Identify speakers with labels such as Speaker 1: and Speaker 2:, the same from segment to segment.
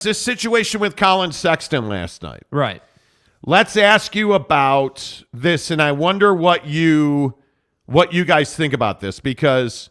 Speaker 1: This situation with Collin Sexton last night.
Speaker 2: Right.
Speaker 1: Let's ask you about this, and I wonder what you guys think about this, because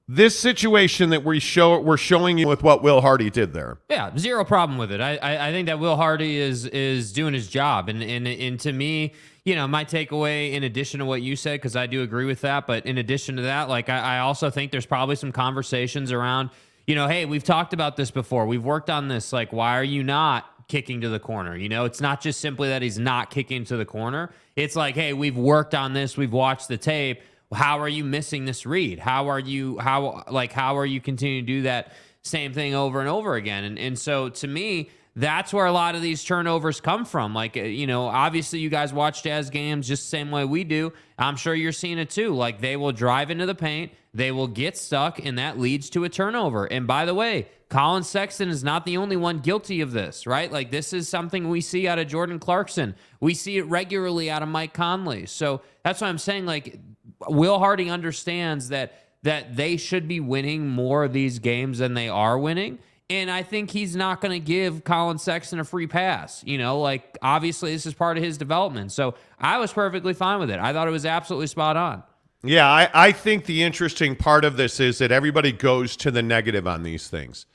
Speaker 1: this situation that we're showing you with what Will Hardy did there.
Speaker 2: Yeah, zero problem with it. I think that Will Hardy is doing his job, and to me, my takeaway, in addition to what you said, because I do agree with that, but in addition to that, like I also think there's probably some conversations around, hey, we've talked about this before. We've worked on this. Like, why are you not kicking to the corner? It's not just simply that he's not kicking to the corner. It's like, hey, we've worked on this. We've watched the tape. How are you missing this read? How are you continuing to do that same thing over and over again? And so to me, that's where a lot of these turnovers come from. Like, obviously you guys watch Jazz games just the same way we do. I'm sure you're seeing it too. Like, they will drive into the paint, they will get stuck, and that leads to a turnover. And by the way, Collin Sexton is not the only one guilty of this, right? Like, this is something we see out of Jordan Clarkson. We see it regularly out of Mike Conley. So that's why I'm saying, like, Will Hardy understands that they should be winning more of these games than they are winning. And I think he's not going to give Collin Sexton a free pass. Like, obviously this is part of his development. So I was perfectly fine with it. I thought it was absolutely spot on.
Speaker 1: Yeah, I think the interesting part of this is that everybody goes to the negative on these things.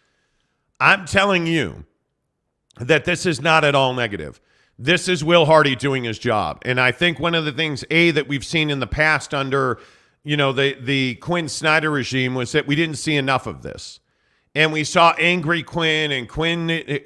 Speaker 1: I'm telling you that this is not at all negative. This is Will Hardy doing his job. And I think one of the things, that we've seen in the past under, the Quinn Snyder regime was that we didn't see enough of this. And we saw angry Quinn and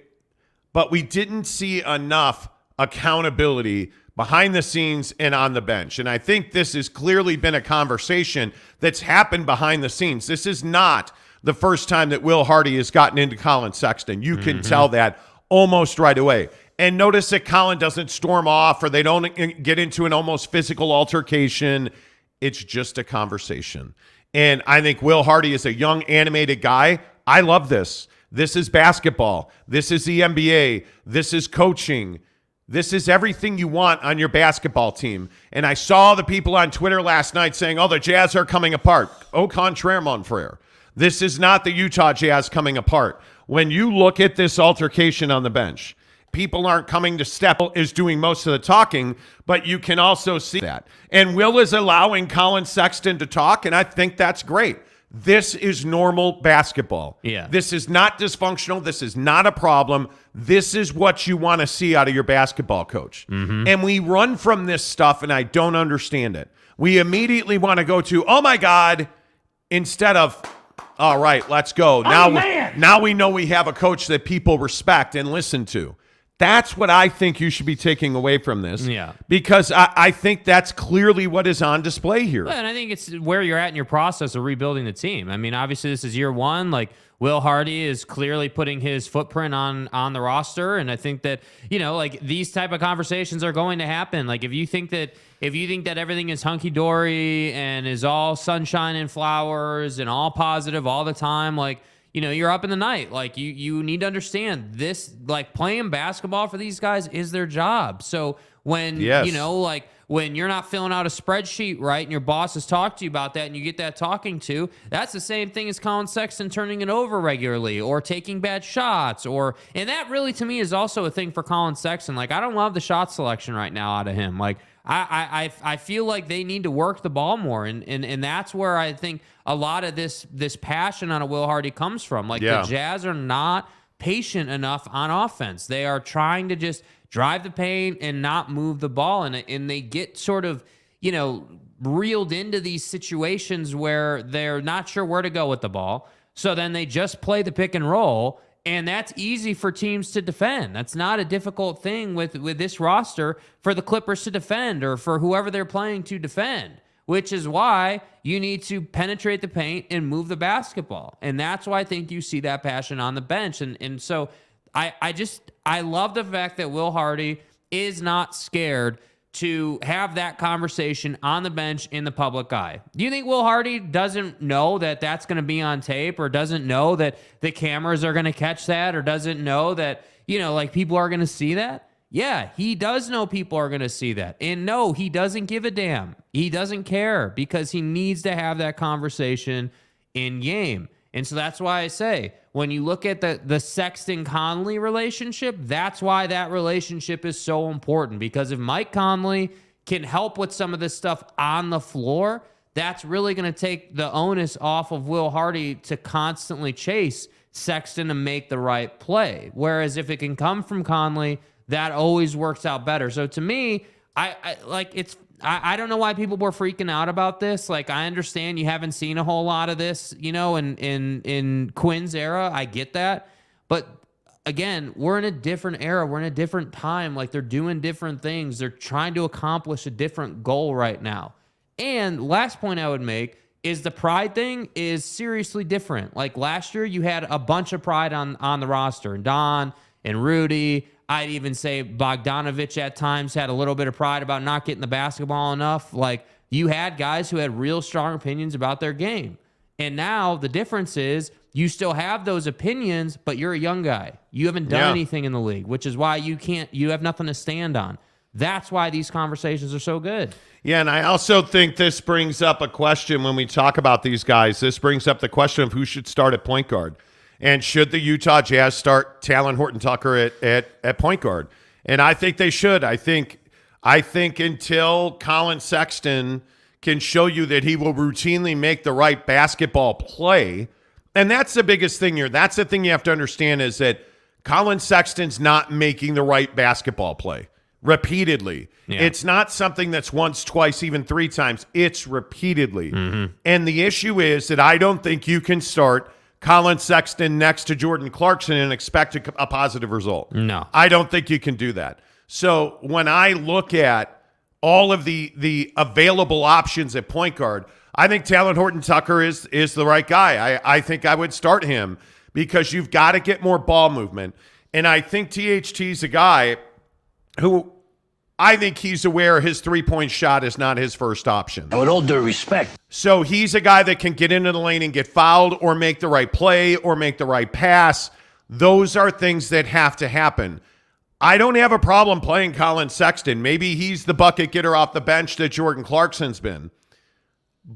Speaker 1: but we didn't see enough accountability behind the scenes and on the bench. And I think this has clearly been a conversation that's happened behind the scenes. This is not the first time that Will Hardy has gotten into Collin Sexton. You can tell that almost right away. And notice that Colin doesn't storm off, or they don't get into an almost physical altercation. It's just a conversation. And I think Will Hardy is a young, animated guy. I love this. This is basketball. This is the NBA. This is coaching. This is everything you want on your basketball team. And I saw the people on Twitter last night saying, the Jazz are coming apart. Au contraire, mon frere. This is not the Utah Jazz coming apart. When you look at this altercation on the bench, people aren't coming to step, is doing most of the talking, but you can also see that. And Will is allowing Collin Sexton to talk, and I think that's great. This is normal basketball.
Speaker 2: Yeah.
Speaker 1: This is not dysfunctional. This is not a problem. This is what you want to see out of your basketball coach. And we run from this stuff, and I don't understand it. We immediately want to go to, oh, my God, instead of, all right, let's go. Now we know we have a coach that people respect and listen to. That's what I think you should be taking away from this.
Speaker 2: Yeah.
Speaker 1: Because I think that's clearly what is on display here.
Speaker 2: Well, and I think it's where you're at in your process of rebuilding the team. I mean, obviously this is year one. Like, Will Hardy is clearly putting his footprint on the roster. And I think that, like, these type of conversations are going to happen. Like, if you think that everything is hunky-dory and is all sunshine and flowers and all positive all the time, like, you're up in the night. Like, you need to understand this, like, playing basketball for these guys is their job. So when, when you're not filling out a spreadsheet, right, and your boss has talked to you about that and you get that talking to, that's the same thing as Collin Sexton turning it over regularly or taking bad shots. And that really, to me, is also a thing for Collin Sexton. Like, I don't love the shot selection right now out of him. Like, I feel like they need to work the ball more, and that's where I think a lot of this passion on a Will Hardy comes from. Like, the Jazz are not patient enough on offense. They are trying to just drive the paint and not move the ball, and they get sort of, reeled into these situations where they're not sure where to go with the ball. So then they just play the pick and roll. And that's easy for teams to defend. That's not a difficult thing with this roster for the Clippers to defend or for whoever they're playing to defend, which is why you need to penetrate the paint and move the basketball. And that's why I think you see that passion on the bench. And so I love the fact that Will Hardy is not scared to have that conversation on the bench in the public eye. Do you think Will Hardy doesn't know that that's going to be on tape, or doesn't know that the cameras are going to catch that, or doesn't know that, like, people are going to see that? Yeah, he does know people are going to see that. And no, he doesn't give a damn. He doesn't care, because he needs to have that conversation in game. And so that's why I say, when you look at the Sexton Conley relationship, that's why that relationship is so important, because if Mike Conley can help with some of this stuff on the floor, that's really going to take the onus off of Will Hardy to constantly chase Sexton to make the right play. Whereas if it can come from Conley, that always works out better. So to me, I don't know why people were freaking out about this. Like, I understand you haven't seen a whole lot of this, in Quinn's era. I get that. But again, we're in a different era. We're in a different time. Like, they're doing different things. They're trying to accomplish a different goal right now. And last point I would make is the pride thing is seriously different. Like, last year, you had a bunch of pride on the roster. And Don and Rudy, I'd even say Bogdanovich at times had a little bit of pride about not getting the basketball enough. Like, you had guys who had real strong opinions about their game. And now the difference is you still have those opinions, but you're a young guy. You haven't done anything in the league, which is why you have nothing to stand on. That's why these conversations are so good.
Speaker 1: Yeah, and I also think this brings up a question when we talk about these guys. This brings up the question of who should start at point guard. And should the Utah Jazz start Talen Horton-Tucker at point guard? And I think they should. I think until Collin Sexton can show you that he will routinely make the right basketball play, and that's the biggest thing here. That's the thing you have to understand is that Collin Sexton's not making the right basketball play repeatedly. Yeah. It's not something that's once, twice, even three times. It's repeatedly. Mm-hmm. And the issue is that I don't think you can start Collin Sexton next to Jordan Clarkson and expect a positive result. No. I don't think you can do that. So when I look at all of the available options at point guard, I think Talen Horton-Tucker is the right guy. I think I would start him because you've got to get more ball movement. And I think THT's a guy who I think he's aware his three-point shot is not his first option.
Speaker 3: And with all due respect.
Speaker 1: So he's a guy that can get into the lane and get fouled or make the right play or make the right pass. Those are things that have to happen. I don't have a problem playing Collin Sexton. Maybe he's the bucket getter off the bench that Jordan Clarkson's been.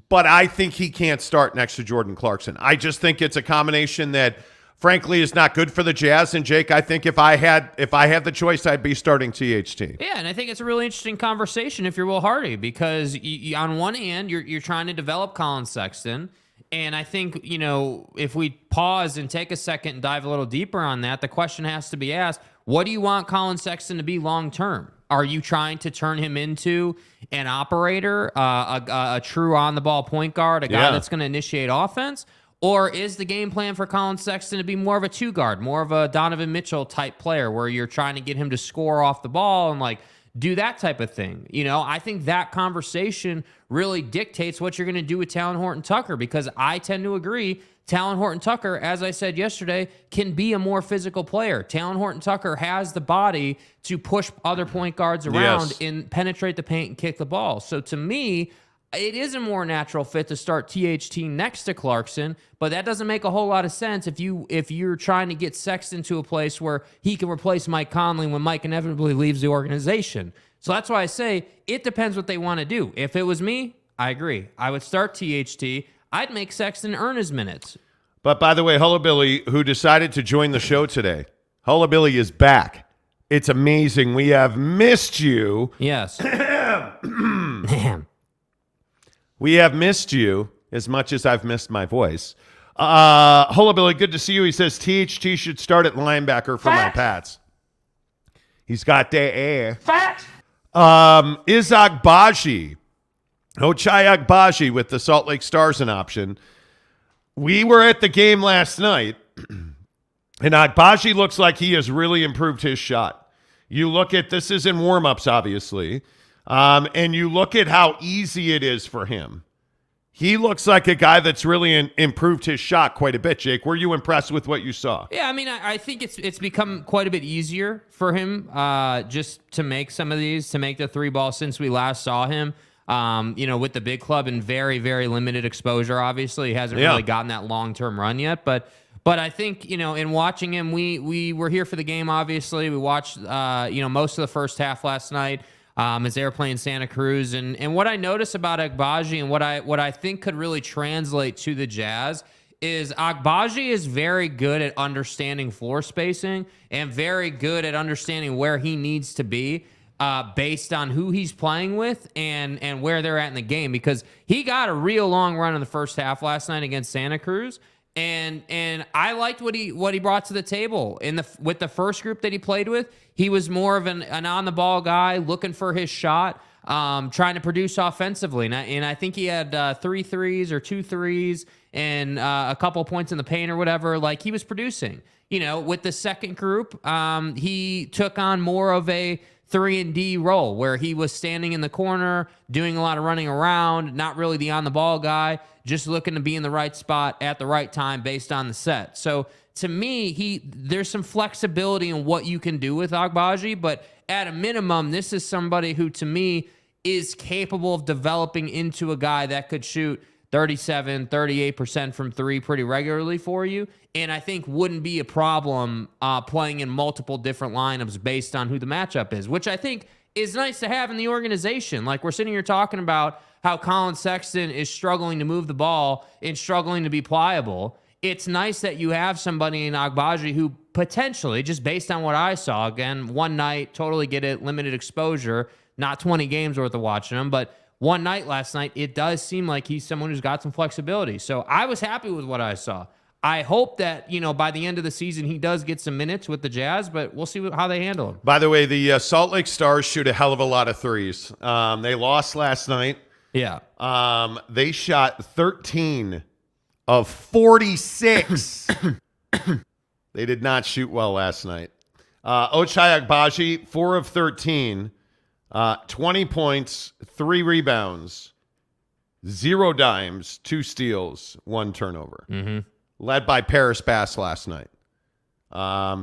Speaker 1: But I think he can't start next to Jordan Clarkson. I just think it's a combination that, frankly, is not good for the Jazz. And Jake, I think if I had the choice, I'd be starting THT.
Speaker 2: Yeah, and I think it's a really interesting conversation if you're Will Hardy, because on one hand, you're trying to develop Collin Sexton. And I think, if we pause and take a second and dive a little deeper on that, the question has to be asked, what do you want Collin Sexton to be long term? Are you trying to turn him into an operator, a true on-the-ball point guard, a guy that's going to initiate offense? Or is the game plan for Collin Sexton to be more of a two-guard, more of a Donovan Mitchell-type player where you're trying to get him to score off the ball and, do that type of thing? I think that conversation really dictates what you're going to do with Talen Horton-Tucker, because I tend to agree Talen Horton-Tucker, as I said yesterday, can be a more physical player. Talen Horton-Tucker has the body to push other point guards around and penetrate the paint and kick the ball. So to me, it is a more natural fit to start THT next to Clarkson, but that doesn't make a whole lot of sense if you're trying to get Sexton to a place where he can replace Mike Conley when Mike inevitably leaves the organization. So that's why I say it depends what they want to do. If it was me, I agree. I would start THT. I'd make Sexton earn his minutes.
Speaker 1: But by the way, Hullabilly, who decided to join the show today, Hullabilly is back. It's amazing. We have missed you.
Speaker 2: Yes.
Speaker 1: We have missed you as much as I've missed my voice. Hullabilly, good to see you. He says THT should start at linebacker for my Pats. He's got the air.
Speaker 3: Fat.
Speaker 1: Isaac Baji. Ochai Agbaji with the Salt Lake Stars an option. We were at the game last night, and Agbaji looks like he has really improved his shot. You look at, this is in warm-ups, obviously, and you look at how easy it is for him. He looks like a guy that's really improved his shot quite a bit. Jake, were you impressed with what you saw?
Speaker 2: Yeah, I mean, I think it's become quite a bit easier for him just to make some of these, to make the three ball since we last saw him. With the big club and very, very limited exposure, obviously. He hasn't really gotten that long-term run yet. But I think, in watching him, we were here for the game, obviously. We watched, most of the first half last night as they were playing Santa Cruz. And what I noticed about Agbaji and what I think could really translate to the Jazz is Agbaji is very good at understanding floor spacing and very good at understanding where he needs to be based on who he's playing with and where they're at in the game, because he got a real long run in the first half last night against Santa Cruz. And I liked what he brought to the table with the first group that he played with. He was more of an on the ball guy, looking for his shot, trying to produce offensively. And I think he had 3 threes or 2 threes and a couple points in the paint or whatever. Like, he was producing. With the second group, he took on more of a 3-and-D role where he was standing in the corner, doing a lot of running around, not really the on-the-ball guy, just looking to be in the right spot at the right time based on the set. So to me, there's some flexibility in what you can do with Agbaji, but at a minimum, this is somebody who, to me, is capable of developing into a guy that could shoot 37, 38% from 3 pretty regularly for you, and I think wouldn't be a problem playing in multiple different lineups based on who the matchup is, which I think is nice to have in the organization. Like, we're sitting here talking about how Collin Sexton is struggling to move the ball and struggling to be pliable. It's nice that you have somebody in Agbaji who potentially, just based on what I saw, again, one night, totally get it, limited exposure, not 20 games worth of watching him, but one night last night, it does seem like he's someone who's got some flexibility. So I was happy with what I saw. I hope that, by the end of the season, he does get some minutes with the Jazz, but we'll see how they handle him.
Speaker 1: By the way, the Salt Lake Stars shoot a hell of a lot of threes. They lost last night.
Speaker 2: Yeah.
Speaker 1: They shot 13 of 46. They did not shoot well last night. Ochai Agbaji, 4 of 13. 20 points, 3 rebounds, 0 dimes, 2 steals, 1 turnover.
Speaker 2: Mm-hmm.
Speaker 1: Led by Paris Bass last night.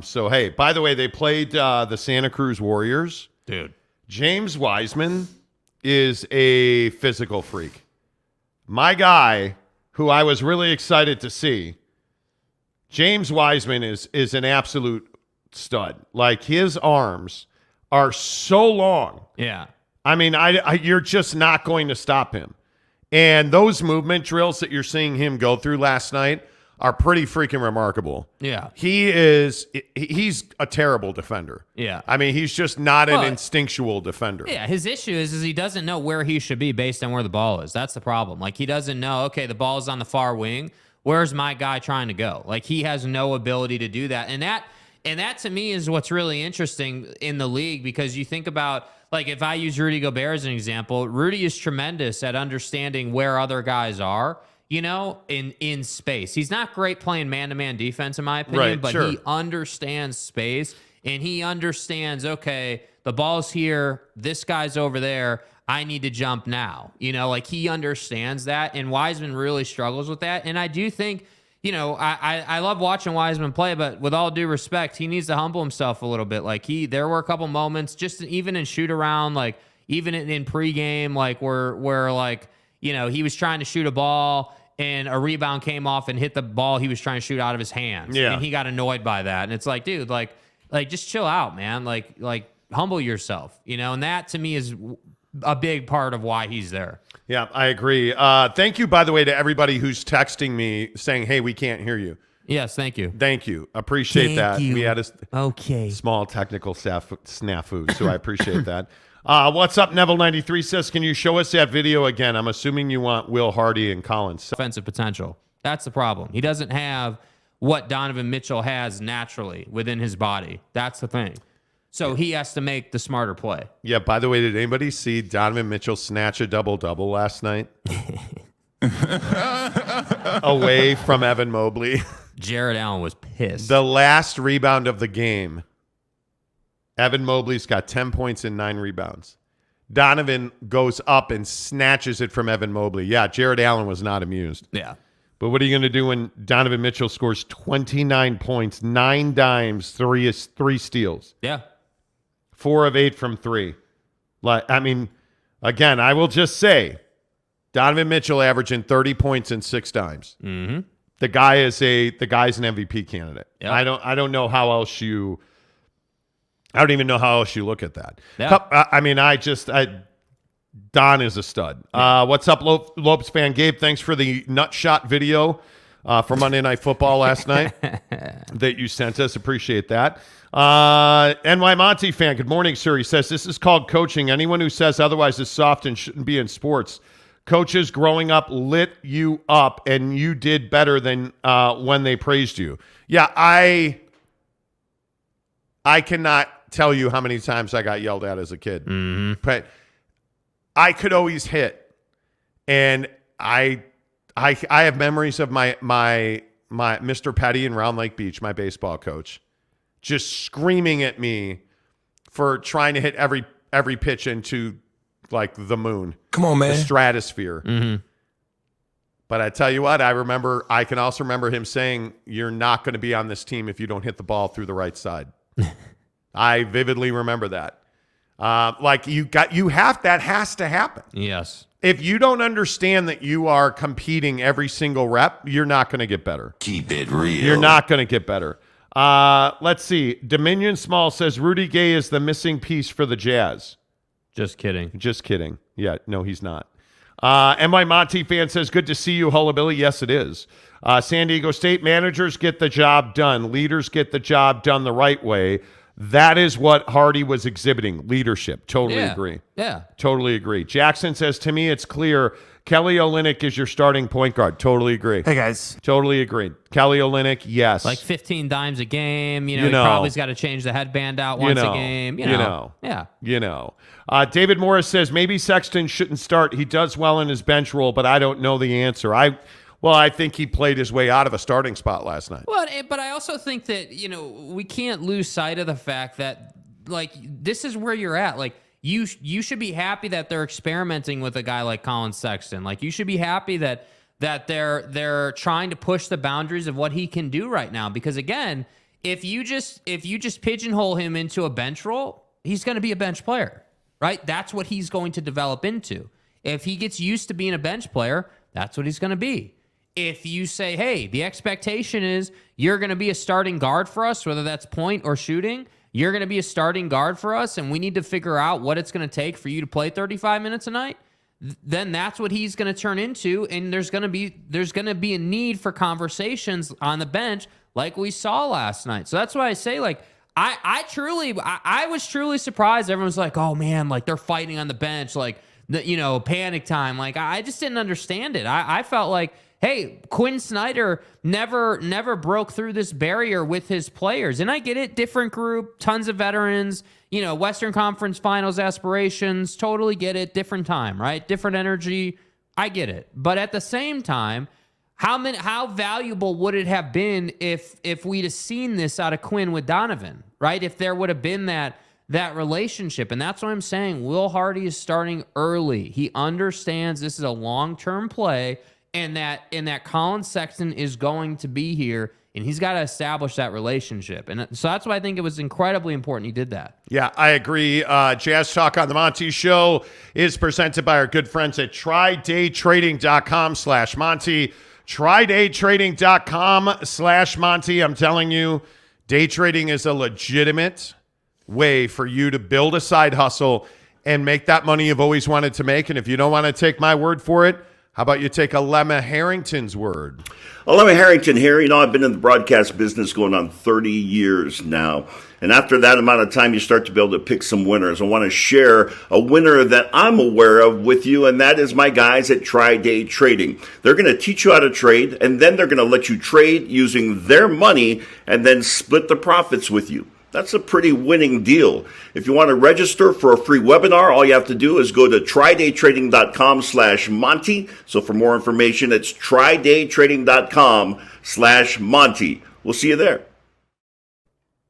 Speaker 1: So, hey, by the way, they played the Santa Cruz Warriors.
Speaker 2: Dude. James
Speaker 1: Wiseman is a physical freak. My guy, who I was really excited to see, James Wiseman is an absolute stud. Like, his arms are so long.
Speaker 2: Yeah.
Speaker 1: I mean, you're just not going to stop him. And those movement drills that you're seeing him go through last night are pretty freaking remarkable.
Speaker 2: Yeah.
Speaker 1: He's a terrible defender.
Speaker 2: Yeah.
Speaker 1: I mean, he's just not an instinctual defender.
Speaker 2: Yeah, his issue is he doesn't know where he should be based on where the ball is. That's the problem. Like, he doesn't know, okay, the ball is on the far wing. Where's my guy trying to go? Like, he has no ability to do that. And that to me is what's really interesting in the league, because you think about, like, if I use Rudy Gobert as an example, Rudy is tremendous at understanding where other guys are, in space. He's not great playing man-to-man defense, in my opinion, but he understands space, and he understands, okay, the ball's here, this guy's over there, I need to jump now. Like, he understands that, and Wiseman really struggles with that. And I do think, I love watching Wiseman play, but with all due respect, he needs to humble himself a little bit. Like, there were a couple moments, just even in shoot around, like even in pregame, like where like, he was trying to shoot a ball and a rebound came off and hit the ball he was trying to shoot out of his hands.
Speaker 1: Yeah.
Speaker 2: And he got annoyed by that. And it's like, dude, like just chill out, man. Like humble yourself, and that to me is a big part of why he's there.
Speaker 1: Yeah, I agree. Thank you, by the way, to everybody who's texting me saying, hey, we can't hear you.
Speaker 2: Yes, thank you.
Speaker 1: Thank you. Appreciate that.
Speaker 2: You.
Speaker 1: We had a small technical snafu, so I appreciate that. What's up, Neville93 says, can you show us that video again? I'm assuming you want Will Hardy and Colin.
Speaker 2: Offensive potential. That's the problem. He doesn't have what Donovan Mitchell has naturally within his body. That's the thing. So he has to make the smarter play.
Speaker 1: Yeah, by the way, did anybody see Donovan Mitchell snatch a double-double last night? Away from Evan Mobley.
Speaker 2: Jared Allen was pissed.
Speaker 1: The last rebound of the game, Evan Mobley's got 10 points and 9 rebounds. Donovan goes up and snatches it from Evan Mobley. Yeah, Jared Allen was not amused.
Speaker 2: Yeah.
Speaker 1: But what are you going to do when Donovan Mitchell scores 29 points, 9 dimes, 3 steals?
Speaker 2: Yeah.
Speaker 1: 4 of 8 from 3. I mean, again, I will just say, Donovan Mitchell averaging 30 points and 6 dimes.
Speaker 2: Mm-hmm.
Speaker 1: The guy's an MVP candidate.
Speaker 2: Yep.
Speaker 1: I don't know how else you. I don't even know how else you look at that.
Speaker 2: Yeah.
Speaker 1: I mean, Don is a stud. What's up, Lopes fan? Gabe, thanks for the nut shot video. for Monday Night Football last night that you sent us. Appreciate that. NY Monty fan, good morning, sir. He says, this is called coaching. Anyone who says otherwise is soft and shouldn't be in sports. Coaches growing up lit you up, and you did better than when they praised you. Yeah, I cannot tell you how many times I got yelled at as a kid. But I could always hit. And I have memories of my Mr. Petty in Round Lake Beach, my baseball coach, just screaming at me for trying to hit every pitch into like the moon.
Speaker 3: Come on, man.
Speaker 1: The stratosphere. But I tell you what, I can also remember him saying, you're not going to be on this team if you don't hit the ball through the right side. I vividly remember that. That has to happen.
Speaker 2: Yes.
Speaker 1: If you don't understand that you are competing every single rep, you're not going to get better.
Speaker 3: Keep it real.
Speaker 1: You're not going to get better. Let's see. Dominion Small says Rudy Gay is the missing piece for the Jazz.
Speaker 2: Just kidding.
Speaker 1: Just kidding. Yeah, no, he's not. NY Monty fan says, good to see you, Hullabilly. Yes, it is. San Diego State managers get the job done. Leaders get the job done the right way. That is what Hardy was exhibiting, leadership. Totally agree.
Speaker 2: Yeah.
Speaker 1: Totally agree. Jackson says, to me, it's clear Kelly Olynyk is your starting point guard. Totally agree.
Speaker 4: Hey, guys.
Speaker 1: Totally agree. Kelly Olynyk, yes.
Speaker 2: Like 15 dimes a game. He probably's got to change the headband out once a game. Yeah.
Speaker 1: David Morris says, maybe Sexton shouldn't start. He does well in his bench role, but I don't know the answer. I think he played his way out of a starting spot last night.
Speaker 2: Well, but I also think that, we can't lose sight of the fact that, like, this is where you're at. Like, you should be happy that they're experimenting with a guy like Collin Sexton. Like, you should be happy that they're trying to push the boundaries of what he can do right now. Because, again, if you just pigeonhole him into a bench role, he's going to be a bench player, right? That's what he's going to develop into. If he gets used to being a bench player, that's what he's going to be. If you say, hey, the expectation is you're going to be a starting guard for us, whether that's point or shooting, you're going to be a starting guard for us, and we need to figure out what it's going to take for you to play 35 minutes a night, then that's what he's going to turn into, and there's going to be a need for conversations on the bench like we saw last night. So that's why I say, like, I was truly surprised. Everyone's like, oh, man, like, they're fighting on the bench, like, panic time. Like, I just didn't understand it. I felt like, hey, Quinn Snyder never broke through this barrier with his players. And I get it, different group, tons of veterans, Western Conference Finals aspirations, totally get it, different time, right? Different energy, I get it. But at the same time, how valuable would it have been if we'd have seen this out of Quinn with Donovan, right? If there would have been that relationship. And that's what I'm saying. Will Hardy is starting early. He understands this is a long-term play, and that Collin Sexton is going to be here, and he's got to establish that relationship. And so that's why I think it was incredibly important he did that.
Speaker 1: Yeah, I agree. Jazz Talk on the Monty Show is presented by our good friends at TryDayTrading.com/Monty. TryDayTrading.com/Monty. I'm telling you, day trading is a legitimate way for you to build a side hustle and make that money you've always wanted to make. And if you don't want to take my word for it, how about you take Alema Harrington's word?
Speaker 5: Alema Harrington here. I've been in the broadcast business going on 30 years now. And after that amount of time, you start to be able to pick some winners. I want to share a winner that I'm aware of with you, and that is my guys at Tri-Day Trading. They're going to teach you how to trade, and then they're going to let you trade using their money and then split the profits with you. That's a pretty winning deal. If you want to register for a free webinar, all you have to do is go to TryDayTrading.com/Monty. So for more information, it's TryDayTrading.com/Monty. We'll see you there.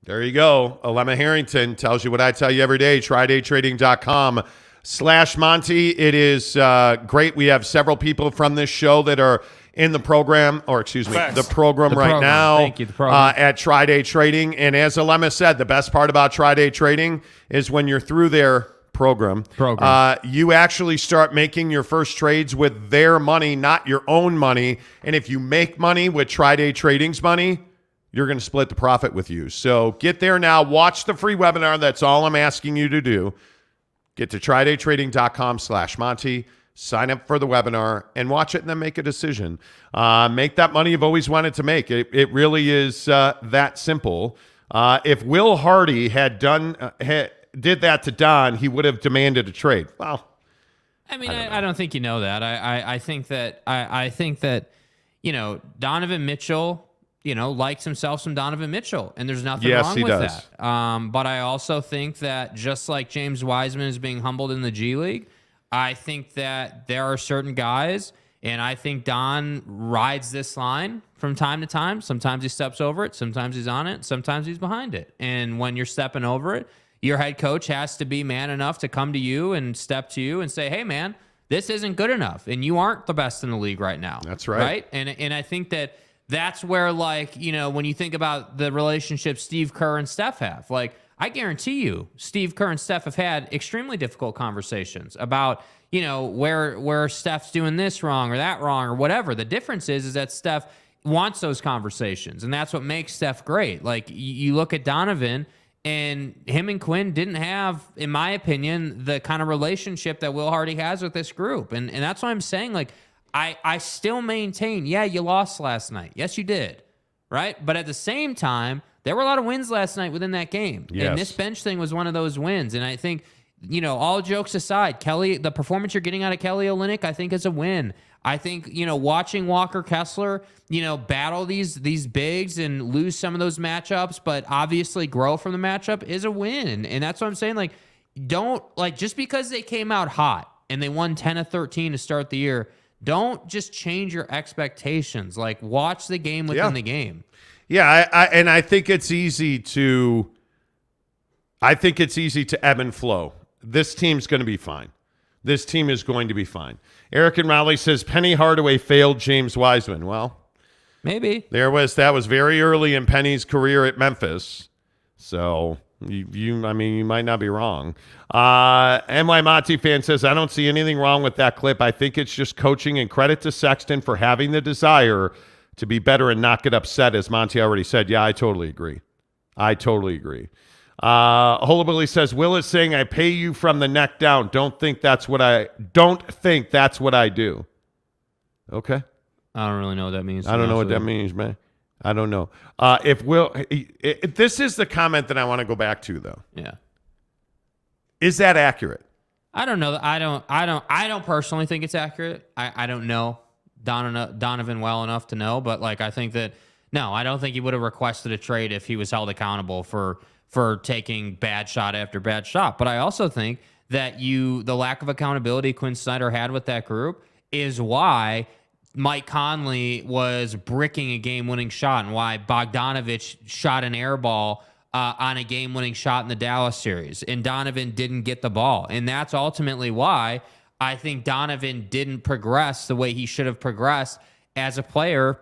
Speaker 1: There you go. Alema Harrington tells you what I tell you every day. TryDayTrading.com/Monty. It is great. We have several people from this show that are in the program, the program right now.
Speaker 2: Thank you, the program.
Speaker 1: At Tri-Day Trading. And as Alema said, the best part about Tri-Day Trading is when you're through their program. You actually start making your first trades with their money, not your own money. And if you make money with Tri-Day Trading's money, you're going to split the profit with you. So get there now. Watch the free webinar. That's all I'm asking you to do. Get to TryDayTrading.com/Monty. sign up for the webinar, and watch it and then make a decision. Make that money you've always wanted to make. It really is that simple. If Will Hardy had did that to Don, he would have demanded a trade. Well,
Speaker 2: I mean, I don't think you know that. I think that Donovan Mitchell, likes himself some Donovan Mitchell, and there's nothing wrong with that. But I also think that just like James Wiseman is being humbled in the G League, I think that there are certain guys, and I think Don rides this line from time to time. Sometimes he steps over it, sometimes he's on it, sometimes he's behind it. And when you're stepping over it, your head coach has to be man enough to come to you and step to you and say, hey, man, this isn't good enough, and you aren't the best in the league right now.
Speaker 1: That's right.
Speaker 2: Right? And I think that's where, when you think about the relationship Steve Kerr and Steph have, I guarantee you, Steve Kerr and Steph have had extremely difficult conversations about, where Steph's doing this wrong or that wrong or whatever. The difference is that Steph wants those conversations, and that's what makes Steph great. You look at Donovan, and him and Quinn didn't have, in my opinion, the kind of relationship that Will Hardy has with this group. And that's why I'm saying, I still maintain, yeah, you lost last night. Yes, you did. Right? But at the same time, there were a lot of wins last night within that game.
Speaker 1: Yes.
Speaker 2: And this bench thing was one of those wins. And I think, all jokes aside, Kelly, the performance you're getting out of Kelly Olynyk, I think is a win. I think, watching Walker Kessler, battle these bigs and lose some of those matchups, but obviously grow from the matchup is a win. And that's what I'm saying. Just because they came out hot and they won 10 of 13 to start the year, don't just change your expectations. Watch the game within the game.
Speaker 1: Yeah, I think it's easy to ebb and flow. This team's going to be fine. This team is going to be fine. Eric and Raleigh says Penny Hardaway failed James Wiseman. Well,
Speaker 2: maybe
Speaker 1: that was very early in Penny's career at Memphis. So you might not be wrong. NY Monty fan says, I don't see anything wrong with that clip. I think it's just coaching, and credit to Sexton for having the desire to be better and not get upset, as Monty already said. Yeah, I totally agree. Hullabilly says, Will is saying I pay you from the neck down. Don't think that's what I do. Okay.
Speaker 2: I don't really know what that means.
Speaker 1: I don't know what that means, man. I don't know. This is the comment that I want to go back to, though.
Speaker 2: Yeah.
Speaker 1: Is that accurate?
Speaker 2: I don't know. I don't personally think it's accurate. I don't know Donovan well enough to know, but I think that I don't think he would have requested a trade if he was held accountable for taking bad shot after bad shot. But I also think that the lack of accountability Quinn Snyder had with that group is why Mike Conley was bricking a game-winning shot and why Bogdanovich shot an air ball on a game-winning shot in the Dallas series, and Donovan didn't get the ball. And that's ultimately why I think Donovan didn't progress the way he should have progressed as a player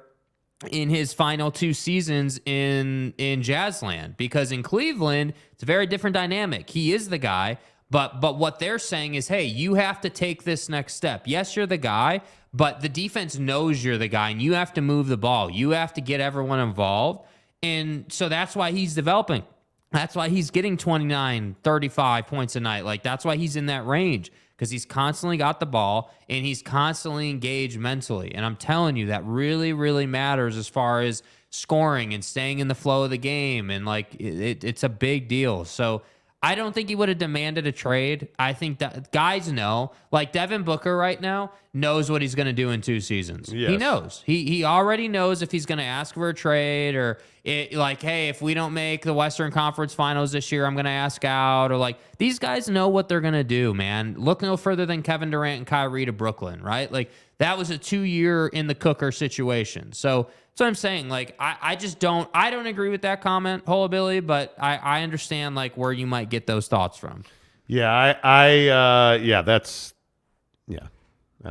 Speaker 2: in his final 2 seasons in Jazzland, because in Cleveland, it's a very different dynamic. He is the guy, but what they're saying is, hey, you have to take this next step. Yes, you're the guy, but the defense knows you're the guy, and you have to move the ball. You have to get everyone involved, and so that's why he's developing. That's why he's getting 29, 35 points a night. That's why he's in that range, because he's constantly got the ball and he's constantly engaged mentally. And I'm telling you, that really, really matters as far as scoring and staying in the flow of the game. And it's a big deal. So I don't think he would have demanded a trade. I think that guys know, Devin Booker right now knows what he's going to do in 2 seasons.
Speaker 1: Yes.
Speaker 2: He knows. He already knows if he's going to ask for a trade, or hey, if we don't make the Western Conference Finals this year, I'm going to ask out, or these guys know what they're going to do, man. Look no further than Kevin Durant and Kyrie to Brooklyn, right? That was a 2-year in the cooker situation. So that's what I'm saying. I just don't agree with that comment, Billy, but I understand where you might get those thoughts from.
Speaker 1: Yeah, I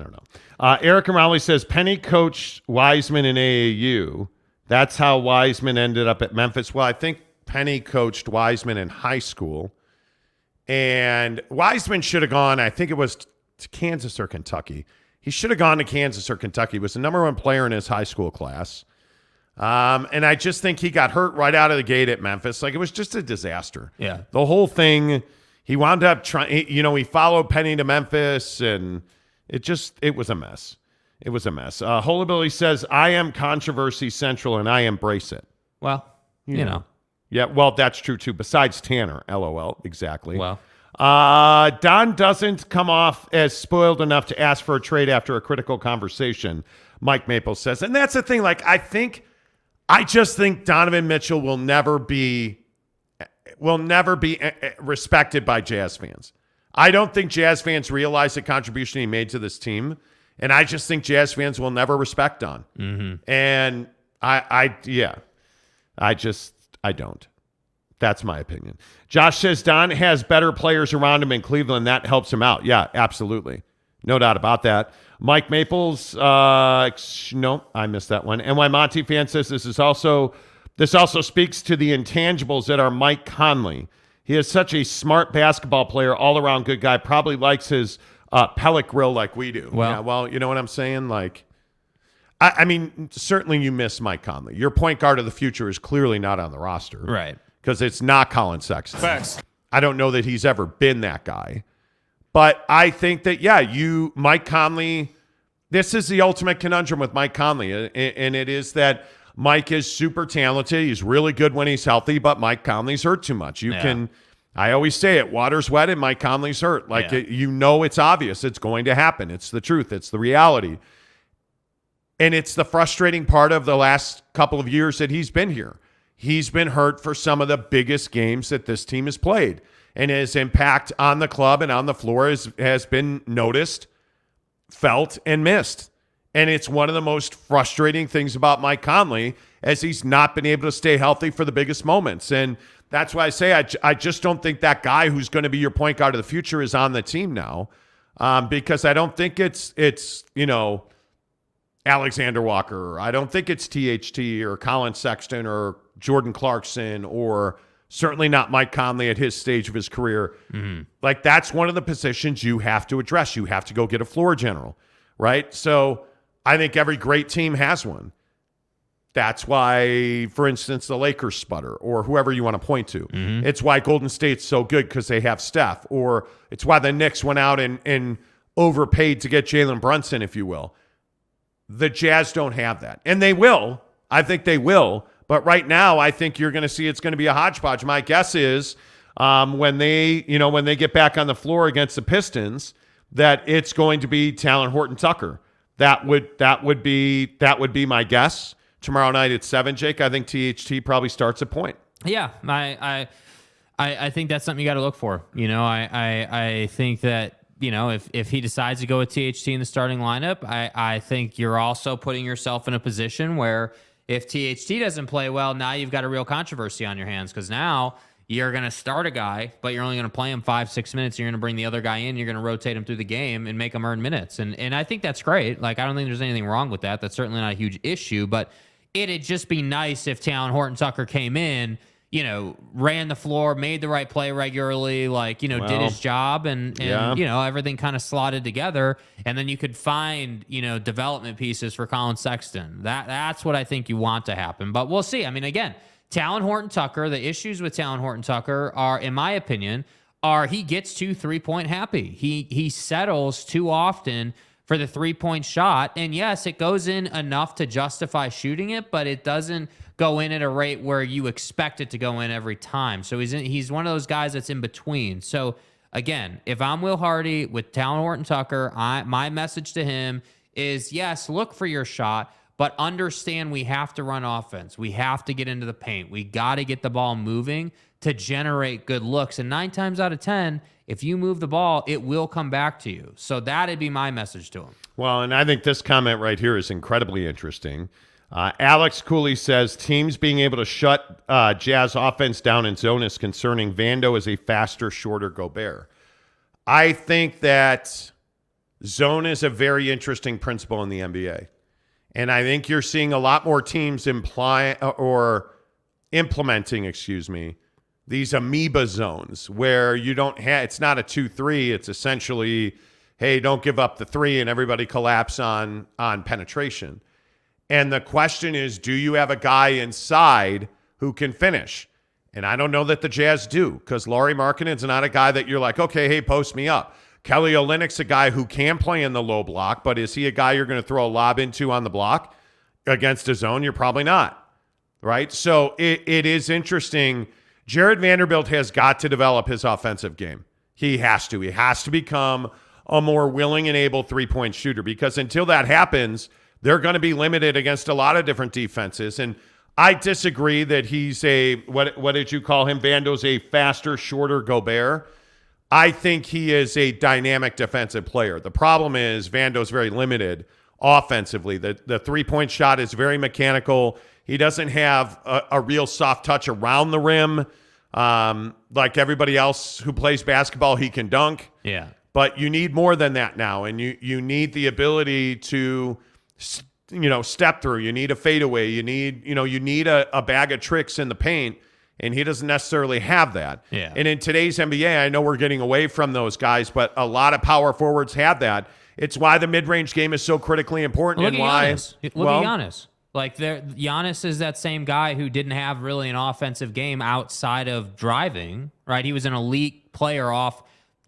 Speaker 1: don't know. Eric Raleigh says Penny coached Wiseman in AAU. That's how Wiseman ended up at Memphis. Well, I think Penny coached Wiseman in high school, and Wiseman should have gone, I think it was to Kansas or Kentucky. He should have gone to Kansas or Kentucky. He was the number 1 player in his high school class. And I just think he got hurt right out of the gate at Memphis. It was just a disaster.
Speaker 2: Yeah.
Speaker 1: The whole thing, he wound up trying, he followed Penny to Memphis, and It was a mess. It was a mess. Holabilly says, I am controversy central and I embrace it.
Speaker 2: Well, you know.
Speaker 1: Yeah, well, that's true too. Besides Tanner, LOL, exactly.
Speaker 2: Well,
Speaker 1: Don doesn't come off as spoiled enough to ask for a trade after a critical conversation, Mike Maple says. And that's the thing. Like, I just think Donovan Mitchell will never be respected by Jazz fans. I don't think Jazz fans realize the contribution he made to this team. And I just think Jazz fans will never respect Don. Mm-hmm. And I don't. That's my opinion. Josh says Don has better players around him in Cleveland. That helps him out. Yeah, absolutely. No doubt about that. Mike Maples, no, I missed that one. NY Monty fan says this also speaks to the intangibles that are Mike Conley. He is such a smart basketball player, all-around good guy, probably likes his pellet grill like we do.
Speaker 2: Well,
Speaker 1: yeah, well, you know what I'm saying? Like, I mean, certainly you miss Mike Conley. Your point guard of the future is clearly not on the roster.
Speaker 2: Right.
Speaker 1: Because it's not Collin Sexton.
Speaker 3: Facts.
Speaker 1: I don't know that he's ever been that guy. But I think that, Mike Conley, this is the ultimate conundrum with Mike Conley. And it is that Mike is super talented. He's really good when he's healthy, but Mike Conley's hurt too much. I always say it, water's wet and Mike Conley's hurt. Like, it's obvious. It's going to happen. It's the truth. It's the reality. And it's the frustrating part of the last couple of years that he's been here. He's been hurt for some of the biggest games that this team has played. And his impact on the club and on the floor has been noticed, felt, and missed. And it's one of the most frustrating things about Mike Conley, as he's not been able to stay healthy for the biggest moments. And that's why I say I just don't think that guy who's going to be your point guard of the future is on the team now, because I don't think it's Alexander Walker. I don't think it's THT or Collin Sexton or Jordan Clarkson, or certainly not Mike Conley at his stage of his career. Mm-hmm. Like, that's one of the positions you have to address. You have to go get a floor general, right? So I think every great team has one. That's why, for instance, the Lakers sputter, or whoever you want to point to. Mm-hmm. It's why Golden State's so good, because they have Steph. Or it's why the Knicks went out and overpaid to get Jalen Brunson, if you will. The Jazz don't have that. And they will. I think they will. But right now, I think you're going to see it's going to be a hodgepodge. My guess is when they get back on the floor against the Pistons, that it's going to be Talon Horton-Tucker. That would be my guess. Tomorrow night at 7, Jake. I think THT probably starts at point.
Speaker 2: Yeah, I think that's something you got to look for. I think that, if he decides to go with THT in the starting lineup, I think you're also putting yourself in a position where if THT doesn't play well, now you've got a real controversy on your hands, because now you're going to start a guy, but you're only going to play him 5-6 minutes. You're going to bring the other guy in. You're going to rotate him through the game and make him earn minutes. And I think that's great. Like, I don't think there's anything wrong with that. That's certainly not a huge issue, but it'd just be nice if Talon Horton-Tucker came in, ran the floor, made the right play regularly, did his job, and everything kind of slotted together. And then you could find, development pieces for Collin Sexton. That's what I think you want to happen. But we'll see. I mean, again, Talon Horton-Tucker, the issues with Talon Horton-Tucker are, in my opinion, he gets too three-point happy. He settles too often for the three-point shot. And yes, it goes in enough to justify shooting it, but it doesn't go in at a rate where you expect it to go in every time. So he's one of those guys that's in between. So again, if I'm Will Hardy with Talon Horton-Tucker, my message to him is, yes, look for your shot, but understand we have to run offense. We have to get into the paint. We got to get the ball moving to generate good looks. And 9 times out of 10, if you move the ball, it will come back to you. So that'd be my message to him.
Speaker 1: Well, and I think this comment right here is incredibly interesting. Alex Cooley says teams being able to shut Jazz offense down in zone is concerning. Vando is a faster, shorter Gobert. I think that zone is a very interesting principle in the NBA. And I think you're seeing a lot more teams implementing, these amoeba zones where you don't have, it's not a 2-3. It's essentially, hey, don't give up the 3 and everybody collapse on penetration. And the question is, do you have a guy inside who can finish? And I don't know that the Jazz do, because Lauri Markkanen's not a guy that you're like, okay, hey, post me up. Kelly Olynyk's a guy who can play in the low block, but is he a guy you're going to throw a lob into on the block against a zone? You're probably not, right? So it is interesting. Jared Vanderbilt has got to develop his offensive game. He has to. He has to become a more willing and able three-point shooter, because until that happens, they're going to be limited against a lot of different defenses. And I disagree that he's what did you call him, Vando's a faster, shorter Gobert. I think he is a dynamic defensive player. The problem is Vando's very limited offensively. The three-point shot is very mechanical. He doesn't have a real soft touch around the rim. Like everybody else who plays basketball, he can dunk.
Speaker 2: Yeah.
Speaker 1: But you need more than that now, and you need the ability to step through. You need a fadeaway. You need a bag of tricks in the paint, and he doesn't necessarily have that.
Speaker 2: Yeah.
Speaker 1: And in today's NBA, I know we're getting away from those guys, but a lot of power forwards have that. It's why the mid-range game is so critically important.
Speaker 2: Look
Speaker 1: and
Speaker 2: at
Speaker 1: why
Speaker 2: Giannis. Look at Giannis. Like Giannis is that same guy who didn't have really an offensive game outside of driving, right? He was an elite player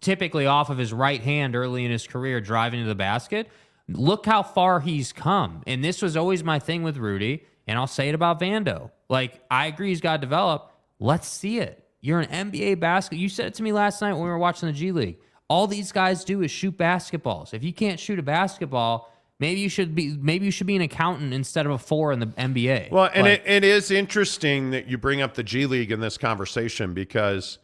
Speaker 2: typically off of his right hand early in his career, driving to the basket. Look how far he's come. And this was always my thing with Rudy, and I'll say it about Vando. Like, I agree he's got to develop. Let's see it. You're an NBA basketball. You said it to me last night when we were watching the G League. All these guys do is shoot basketballs. If you can't shoot a basketball, maybe you should be an accountant instead of a 4 in the NBA.
Speaker 1: Well, and it is interesting that you bring up the G League in this conversation, because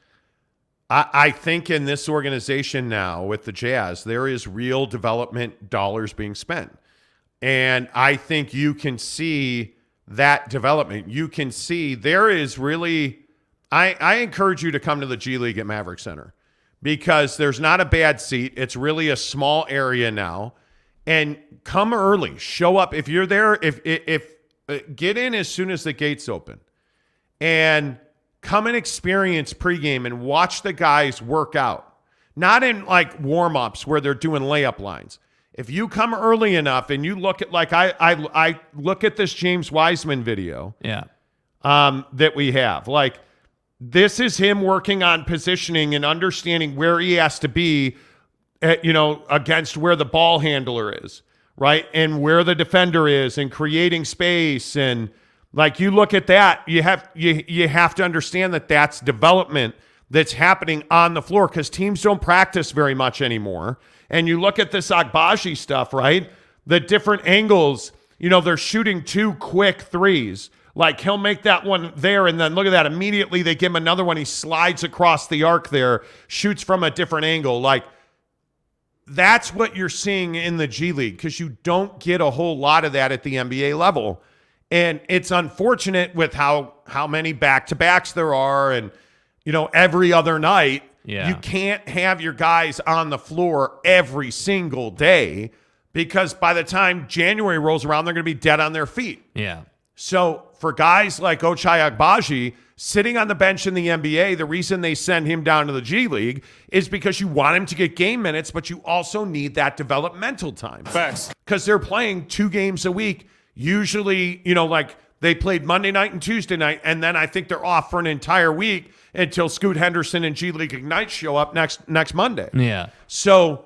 Speaker 1: I think in this organization now with the Jazz, there is real development dollars being spent. And I think you can see that development. You can see there is really, I encourage you to come to the G League at Maverick Center, because there's not a bad seat. It's really a small area now. And come early, show up. If you're there, if get in as soon as the gates open, and come and experience pregame and watch the guys work out. Not in like warm-ups where they're doing layup lines. If you come early enough and you look at, like I look at this James Wiseman video, that we have. Like, this is him working on positioning and understanding where he has to be against where the ball handler is, right? And where the defender is, and creating space. And like, you look at that, you have to understand that that's development that's happening on the floor, because teams don't practice very much anymore. And you look at this Agbaji stuff, right? The different angles, they're shooting 2 quick threes. Like, he'll make that one there, and then look at that. Immediately they give him another one. He slides across the arc there, shoots from a different angle. Like, that's what you're seeing in the G League, because you don't get a whole lot of that at the NBA level. And it's unfortunate with how many back-to-backs there are, and, every other night.
Speaker 2: Yeah.
Speaker 1: You can't have your guys on the floor every single day, because by the time January rolls around, they're going to be dead on their feet.
Speaker 2: Yeah.
Speaker 1: So for guys like Ochai Agbaji sitting on the bench in the NBA, the reason they send him down to the G League is because you want him to get game minutes, but you also need that developmental time.
Speaker 3: Facts.
Speaker 1: Because they're playing 2 games a week. Usually, like they played Monday night and Tuesday night, and then I think they're off for an entire week until Scoot Henderson and G League Ignite show up next Monday.
Speaker 2: Yeah.
Speaker 1: So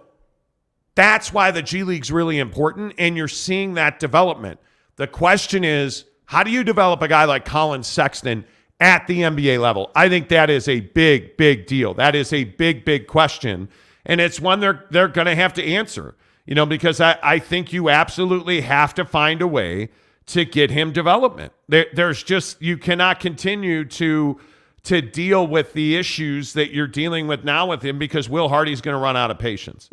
Speaker 1: that's why the G League's really important, and you're seeing that development. The question is, how do you develop a guy like Collin Sexton at the NBA level? I think that is a big, big deal. That is a big, big question, and it's one they're going to have to answer, because I think you absolutely have to find a way to get him development. There's just, you cannot continue to deal with the issues that you're dealing with now with him, because Will Hardy's going to run out of patience.